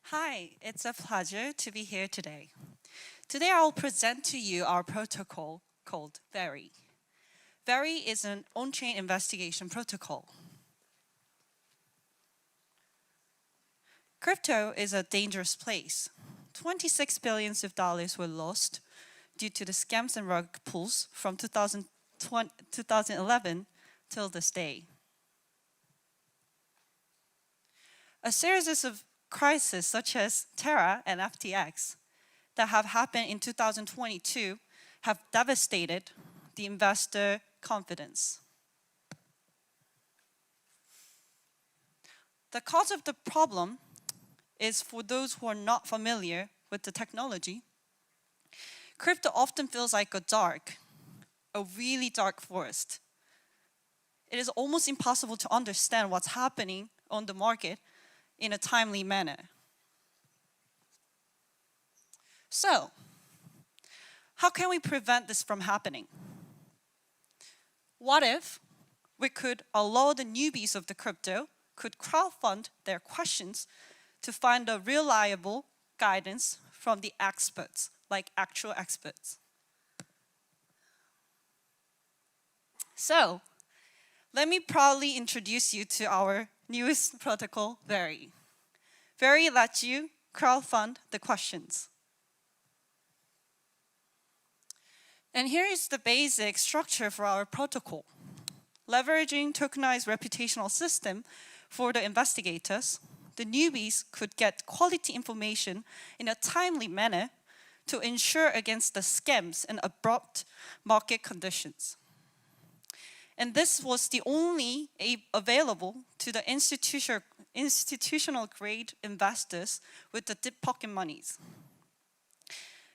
Hi, it's a pleasure to be here today. Today I'll present to you our protocol called Veri. Veri is an on-chain investigation protocol. Crypto is a dangerous place. 26 billions of dollars were lost due to the scams and rug pulls from 2011 till this day. A series of crises such as Terra and FTX that have happened in 2022 have devastated the investor confidence. The cause of the problem is, for those who are not familiar with the technology, crypto often feels like a really dark forest. It is almost impossible to understand what's happening on the market in a timely manner. So, how can we prevent this from happening? What if we could allow the newbies of the crypto could crowdfund their questions to find a reliable guidance from the experts, like actual experts? So, let me proudly introduce you to our newest protocol, Veri. Veri lets you crowdfund the questions. And here is the basic structure for our protocol. Leveraging tokenized reputational system for the investigators, the newbies could get quality information in a timely manner to ensure against the scams and abrupt market conditions. And this was the only available to the institutional grade investors with the deep pocket monies.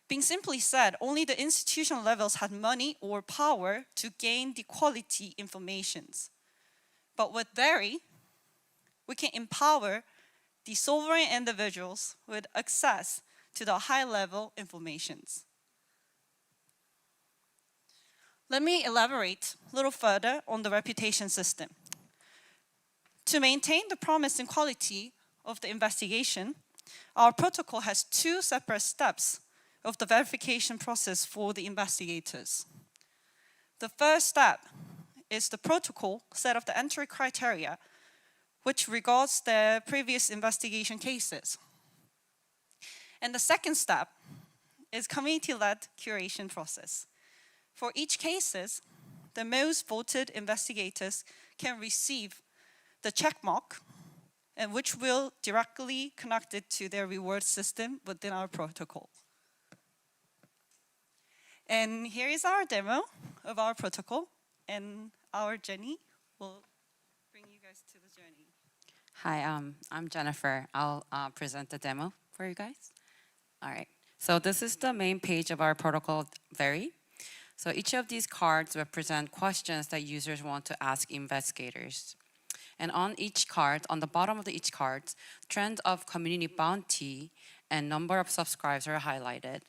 Being simply said, only the institutional levels had money or power to gain the quality informations. But with Veri, we can empower the sovereign individuals with access to the high-level informations. Let me elaborate a little further on the reputation system. To maintain the promise and quality of the investigation, our protocol has two separate steps of the verification process for the investigators. The first step is the protocol set of the entry criteria, which regards their previous investigation cases. And the second step is community-led curation process. For each cases, the most voted investigators can receive the checkmark, and which will directly connect it to their reward system within our protocol. And here is our demo of our protocol, and our Jenny will bring you guys to the journey. Hi, I'm Jennifer. I'll present the demo for you guys. All right, so this is the main page of our protocol, Veri. So each of these cards represent questions that users want to ask investigators. And on each card, on the bottom of each card, trend of community bounty and number of subscribers are highlighted.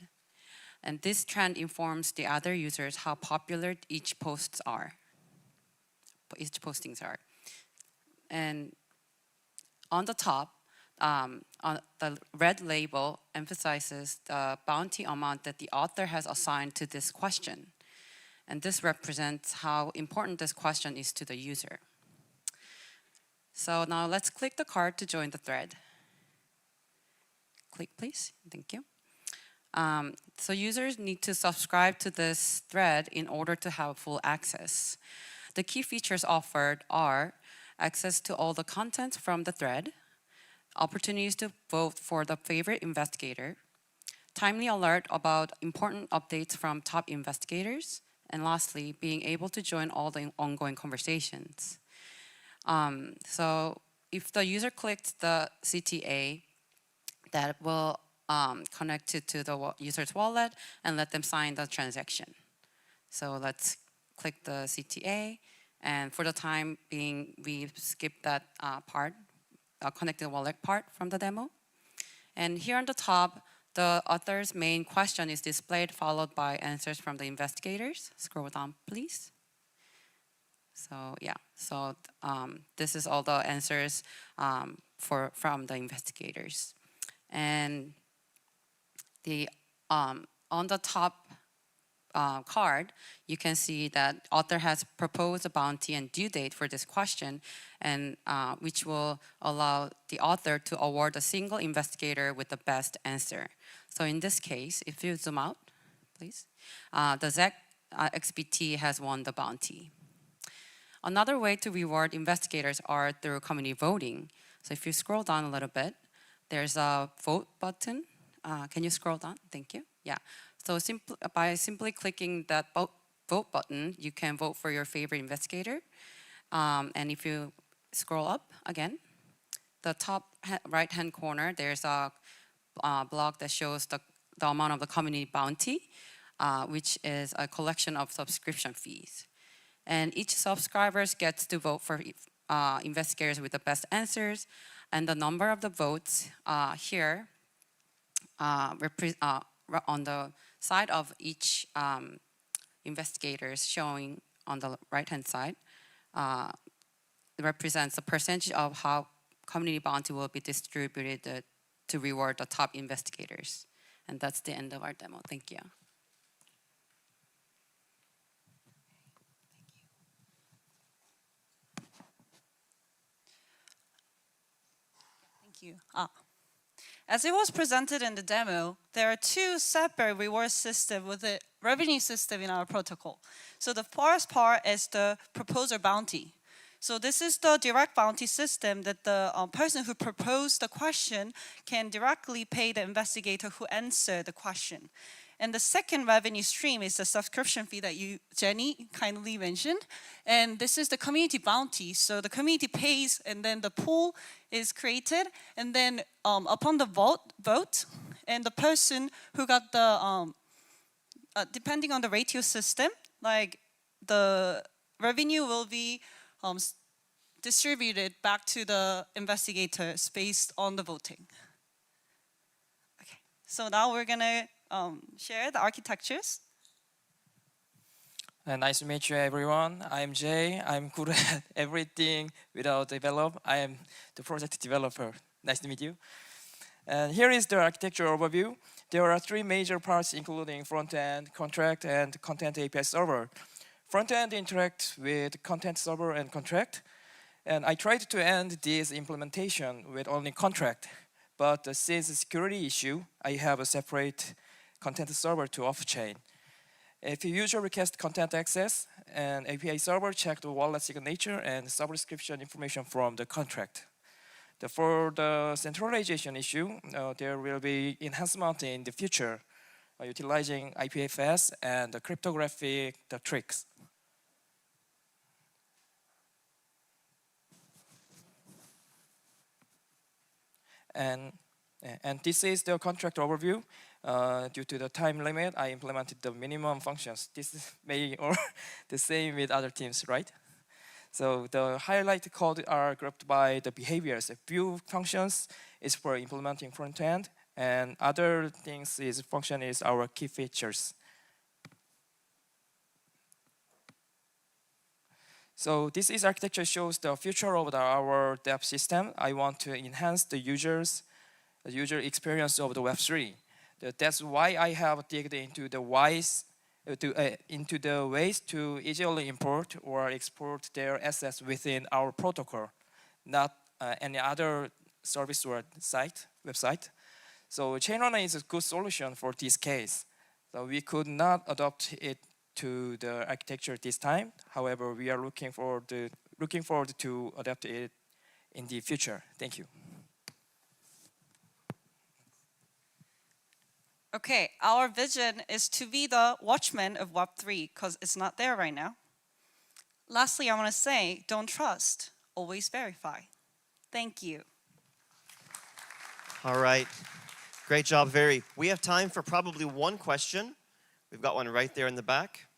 And this trend informs the other users how popular each postings are. And on the top, on the red label emphasizes the bounty amount that the author has assigned to this question. And this represents how important this question is to the user. So now let's click the card to join the thread. Click, please. Thank you. So users need to subscribe to this thread in order to have full access. The key features offered are access to all the content from the thread, opportunities to vote for the favorite investigator, timely alert about important updates from top investigators, and lastly, being able to join all the ongoing conversations. So if the user clicks the CTA, that will connect it to the user's wallet and let them sign the transaction. So let's click the CTA, and for the time being, we skip that part, connect the wallet part from the demo. And here on the top, the author's main question is displayed, followed by answers from the investigators. Scroll down, please. So yeah, so this is all the answers from the investigators. And the on the top card, you can see that author has proposed a bounty and due date for this question, and which will allow the author to award a single investigator with the best answer. So in this case, if you zoom out, please, the ZEC XBT has won the bounty. Another way to reward investigators are through community voting. So if you scroll down a little bit, there's a vote button. Can you scroll down? Thank you. Yeah. So by simply clicking that vote button, you can vote for your favorite investigator. And if you scroll up again, the top right-hand corner, there's a block that shows the amount of the community bounty, which is a collection of subscription fees. And each subscriber gets to vote for investigators with the best answers, and the number of the votes here on the side of each investigators showing on the right-hand side represents the percentage of how community bounty will be distributed to reward the top investigators. And that's the end of our demo. Thank you. Thank you. As it was presented in the demo, there are two separate reward systems with a revenue system in our protocol. So the first part is the proposer bounty. So this is the direct bounty system that the person who proposed the question can directly pay the investigator who answered the question. And the second revenue stream is the subscription fee that you, Jenny, kindly mentioned. And this is the community bounty. So the community pays, and then the pool is created. And then upon the vote, and the person who got the, depending on the ratio system, like the revenue will be distributed back to the investigators based on the voting. Okay, so now we're gonna share the architectures. Nice to meet you, everyone. I'm Jay. I'm good at everything without develop. I am the project developer. Nice to meet you. And here is the architecture overview. There are three major parts, including front-end, contract, and content API server. Front-end interacts with content server and contract. And I tried to end this implementation with only contract. But since a security issue, I have a separate content server to off-chain. If a user requests content access, an API server checks the wallet signature and subscription information from the contract. For the centralization issue, there will be enhancement in the future, utilizing IPFS and the cryptographic tricks. And this is the contract overview. Due to the time limit, I implemented the minimum functions. This is maybe or the same with other teams, right? So the highlight code are grouped by the behaviors. A few functions is for implementing front end, and other things is function is our key features. So this is architecture shows the future of our dev system. I want to enhance the user experience of the Web3. That's why I have digged into the ways to easily import or export their assets within our protocol, not any other service or website. So Chainrunner is a good solution for this case. So we could not adopt it to the architecture this time. However, we are looking forward to adapt it in the future. Thank you. Okay, our vision is to be the watchman of Web3 because it's not there right now. Lastly, I want to say, don't trust, always verify. Thank you. All right, great job, Veri. We have time for probably one question. We've got one right there in the back.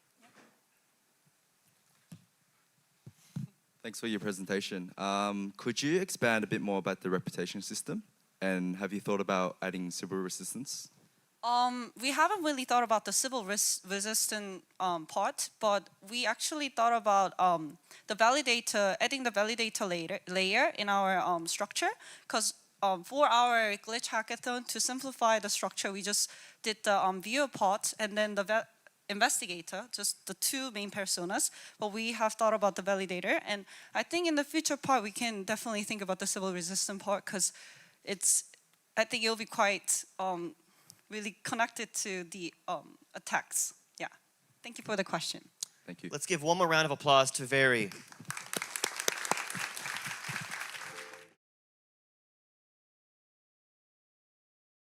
Thanks for your presentation. Could you expand a bit more about the reputation system? And have you thought about adding super resistance? We haven't really thought about the civil resistant part, but we actually thought about the validator, adding the validator layer in our structure, because for our glitch hackathon, to simplify the structure, we just did the viewer part and then the investigator, just the two main personas, but we have thought about the validator, and I think in the future part, we can definitely think about the civil resistant part, because I think it'll be quite really connected to the attacks. Yeah. Thank you for the question. Thank you. Let's give one more round of applause to Veri.